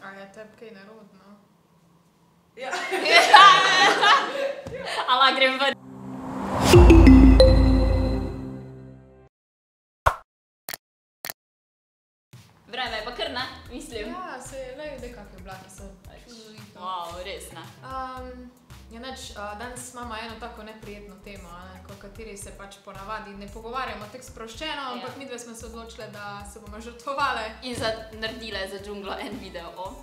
A je tebi kaj nerodno? Ja. Ala grem v... Vreme je pa kar ne, mislim. Ja, se je, lej, kakve oblaki so. Wow, res ne. Ja, neč, danes imamo eno tako neprijetno temo, o kateri se pač ponavadi ne pogovarjamo tako sproščeno, ampak midve smo se odločile, da se bomo žrtvovale. In naredile za džunglo en video o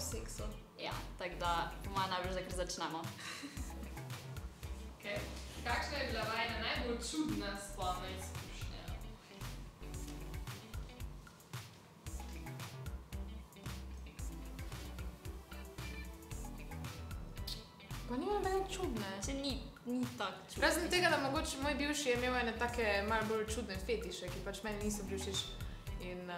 seksu. Ja, tako da po mojem najbolj zdaj kar začnemo. Okay. Kakšna je bila vajna najbolj čudna spolna izkušnja? Pa nima meni čudne. Če ni tak čudne. Razen tega, da mogoče moj bivši je imel ene take malo bolj čudne fetiše, ki pač meni niso bili všeč in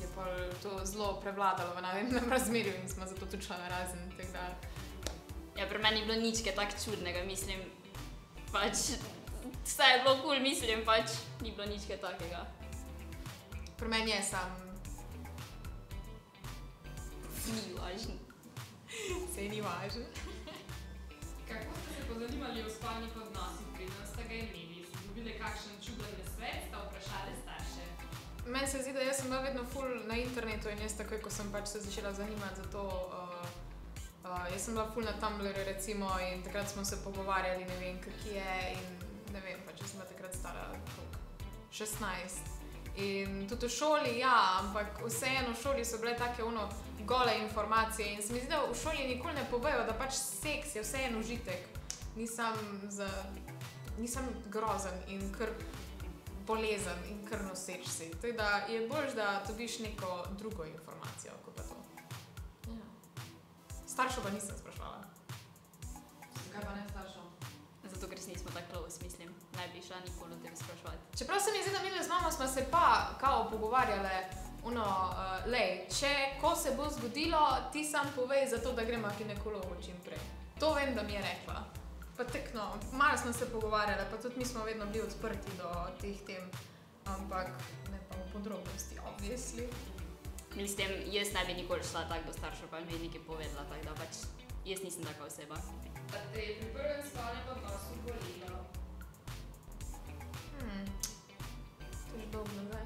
je pa to zelo prevladalo v najemnem razmerju in smo zato tudi šla na razen, tako da... Ja, pri meni ni bilo nič kaj tak čudnega, mislim, pač vse je bilo cool, mislim, pač ni bilo nič kaj takega. Pri meni je sam... Ni važno. Sej ni važno. Kako ste se pozanimali o spolnih odnosih, preden ste ga imeli? Ste dobili kakšen čuden nasvet, ste vprašali starše? Meni se zdi, da jaz sem bila vedno ful na internetu in jaz takoj, ko sem pač se začela zanimati za to, jaz sem bila ful na Tumblru recimo in takrat smo se pogovarjali, ne vem, kak je in ne vem, pač jaz sem bila takrat stara 16. In tudi v šoli, ja, ampak vseeno v šoli so bile take gole informacije in se mi zdi, da v šoli nikoli ne povejo, da pač seks je vseeno užitek. Nisem grozen in kar bolezen in kar noseč si. Tako da je boljš, da dobiš neko drugo informacijo, kot pa to. Ja. Staršev pa nisem sprašvala. Zakaj pa ne staršev? Zato, ker si nismo tako close, mislim. Ne bi šla nikoli o tem spraševati. Čeprav se mi zdi, da mi z mamo smo se pa kao pogovarjale, lej, ko se bo zgodilo, ti sam povej zato, da gremo k ginekologu čim prej. To vem, da mi je rekla. Pa tekno, malo smo se pogovarjale, pa tudi mi smo vedno bili odprti do teh tem, ampak ne pa v podrobnosti, obviously. Mislim, jaz ne bi nikoli šla tako do staršev, pa mi je nekaj povedala, tako da pač jaz nisem taka oseba. Pa te je pri prvem spolnem odnosu bolelo? To je že dolgo nazaj.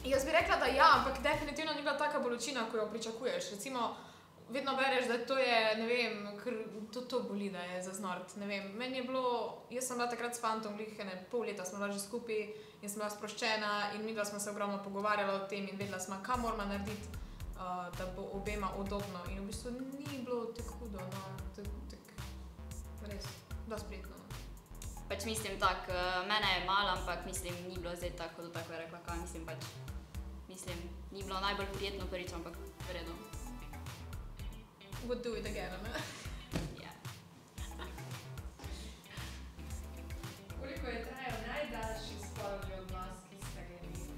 Jaz bi rekla, da ja, ampak definitivno ni bila taka bolečina, ko jo pričakuješ. Recimo, vedno bereš, da to je, ne vem, ker to boli, da je zaznort, ne vem. Meni je bilo, jaz sem bila takrat s fantom, pol leta smo bila že skupaj in sem bila sproščena in midva smo se ogromno pogovarjala o tem in vedela smo, kaj moramo narediti, da bo obema udobno. In v bistvu ni bilo tako hudo, no, res, dosti prijetno. Pač mislim tak, mene je malo, ampak mislim, ni bilo zdaj tako, da tako je rekla, kaj mislim pač. Mislim, ni bilo najbolj prijetno prvič, ampak v redu. Would do it again, ne? Ja. Koliko je trajal najdaljši spolni odnos, ki ste ga imeli?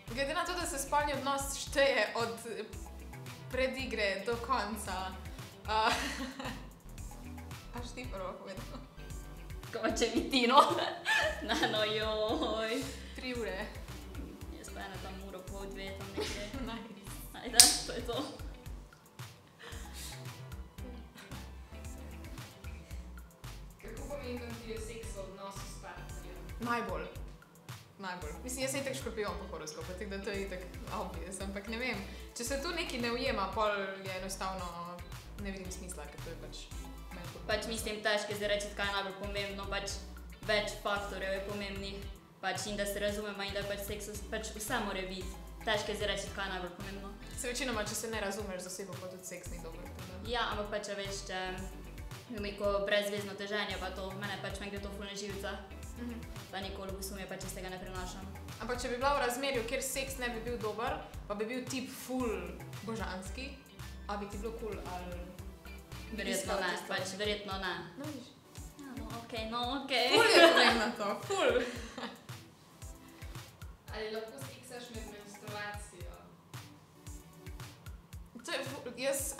Glede na to, da se spolni odnos šteje od predigre do konca. Až ti prvo povedala? Kaj če bi ti, no? No, joj. 3 ure. Jaz pa ena tam uro, pol, 2 tam nekaj. Nice. Ajde, to je to. Kako pomemben ti je seks v odnosu s partnerjem? Najbolj. Mislim, jaz sem itak škorpion po horoskopu, tako da to je itak obvious, ampak ne vem. Če se tu nekaj ne ujema, pol je enostavno, ne vidim smisla, ker to je pač meni podobno. Pač mislim, težko je zdaj reči, kaj je najbolj pomembno, pač več faktorjev je pomembnih, pač in da se razumemo in da pač seks pač vse mora biti. Težko je zdaj reči, kaj je najbolj pomembno. Se večinoma, če se ne razumeš z osebo, pa tudi seks ni dober. Ja, ampak pač, veš, če neko brezvezno teženje, pa to, mene gre to ful na živce. Pa nikoli v bistvu mi pač iz tega ne prenašam. Ampak če bi bila v razmerju, kjer seks ne bi bil dober, pa bi bil tip ful božanski, a bi ti bilo cool ali... Verjetno ne, pač verjetno ne. No, viš. Ja, no, okej. Ful je pomembno to, ful. Ali lahko seksaš med menstruacijo? To Jaz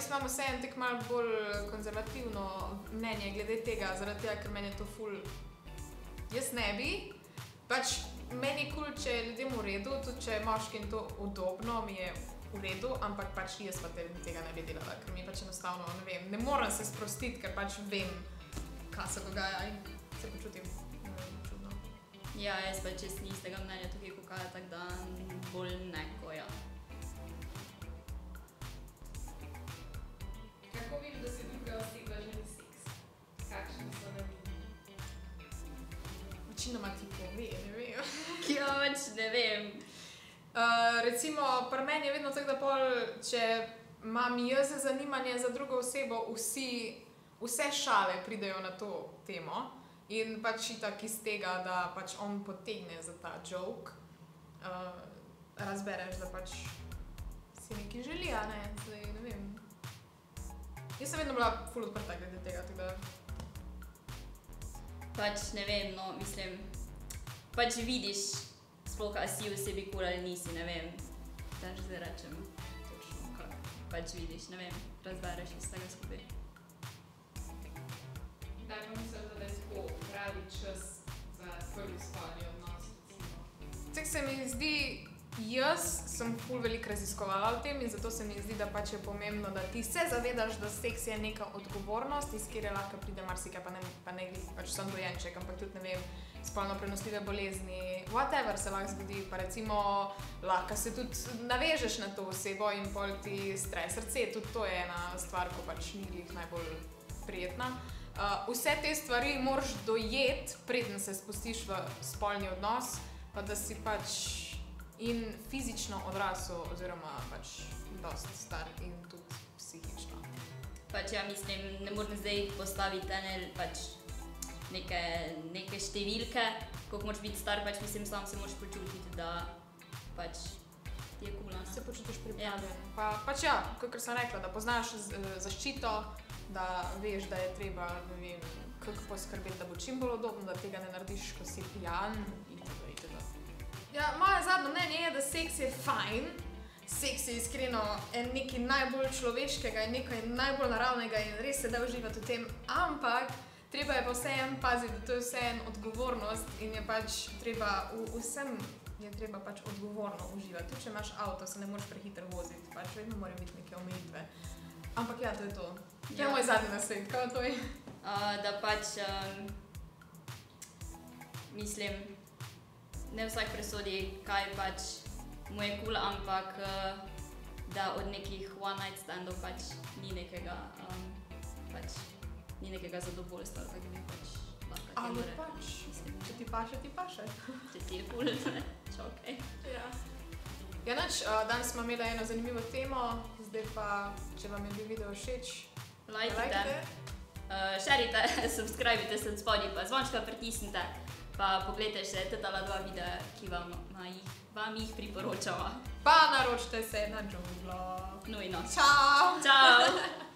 imam vseeno tako malo bolj konzervativno mnenje glede tega, zaradi tega, ker meni je to ful. Jaz ne bi, pač meni je kul, če je ljudem v redu, tudi če je moškim to udobno, mi je v redu, ampak pač jaz pa tega ne bi delala, ker mi pač enostavno, ne vem, ne morem se sprostiti, ker pač vem, kaj se dogaja in se počutim čudno. Ja, jaz pa čest ni istega mnenja tukaj kokaja, tako da bolj neko, ja. Kako vidiš, da si druga oseba želi seks? Kakšni so navidi? Večinoma ti pove, ne vem. Ja, pač ne vem. Recimo, pri meni je vedno tako, da pol, če imam jaz zanimanje za drugo osebo, vse šale pridejo na to temo in pač itak iz tega, da pač on potegne za ta joke, razbereš, da pač si nekaj želi, a ne, zdaj ne vem. Jaz sem vedno bila ful odprta glede tega, tako da... Pač ne vem, no, mislim, pač vidiš sploh, a si osebi kul ali nisi, ne vem. Tež zdaj rečem točno, kako pač vidiš, ne vem, razbereš iz tega skupaj. Kdaj pa misliš, da je tako pravi čas za prvi spolni odnos? Tako se mi zdi, jaz sem ful veliko raziskovala o tem in zato se mi zdi, da pač je pomembno, da ti se zavedaš, da seks je neka odgovornost, iz kjer lahko pride marsikaj, pa ne glih pač sam dojenček, ampak tudi, ne vem, spolno prenosljive bolezni, whatever se lahko zgodi, pa recimo lahko se tudi navežeš na to osebo in pol ti stres srce, tudi to je ena stvar, ko pač ni glih najbolj prijetna. Vse te stvari moraš dojeti, preden se spustiš v spolni odnos, pa da si pač in fizično odrasel, oziroma pač dosti star in tudi psihično. Pač ja, mislim, ne morem zdaj postaviti ene pač neke številke, koliko moraš biti star, pač mislim, sam se moraš počutiti, da pač ti je kul, Se počutiš pripravljen. Pa pač ja, kakor sem rekla, da poznaš zaščito, da veš, da je treba, ne vem, kako poskrbeti, da bo čim bolj udobno, da tega ne narediš, ko si pijan itd. Ja, moje zadnje mnenje je, da seks je fajn, seks je iskreno nekaj najbolj človeškega in nekaj najbolj naravnega in res se da uživati v tem, ampak treba je pa vseeno paziti, da to je vseeno odgovornost in je pač treba vsem je treba pač odgovorno uživati. Tudi če imaš avto, se ne moreš prehitro voziti, pač vedno morajo biti neke omejitve. Ampak ja, to je to. To je moj zadnji nasvet, kaj to je? Da pač, mislim, ne vsak presodi, kaj pač mu je kul, ampak da od nekih one night standov pač ni nekega zadovoljstva, kako bi pač lahko temu Ali pač, če ti paše, ti paše. Če ti je kul, ne, okej. Ja. Ja, nič, danes smo imeli eno zanimivo temo, zdaj pa, če vam je bil video všeč, Lajkajte, šerite, subscribite se od spodaj, pa zvončka pritisnite, pa pogledajte še tale dva videa, ki vam jih priporočamo. pa naročite se na Džunglo. Nujno. Čau! Čau!